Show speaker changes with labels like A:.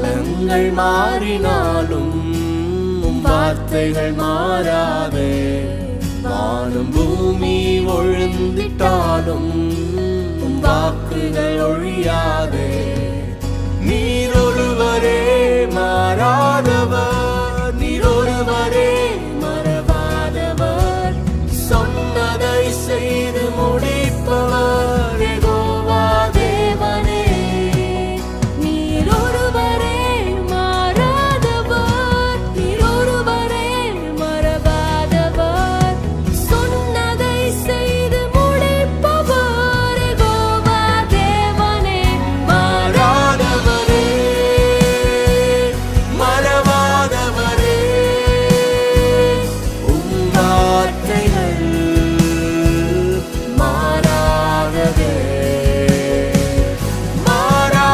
A: காலங்கள் மாறினாலும் உம் வார்த்தைகள் மாறாதே. வானம் பூமி ஒழிந்திட்டாலும் உம் வாக்குகள் ஒழியாதே.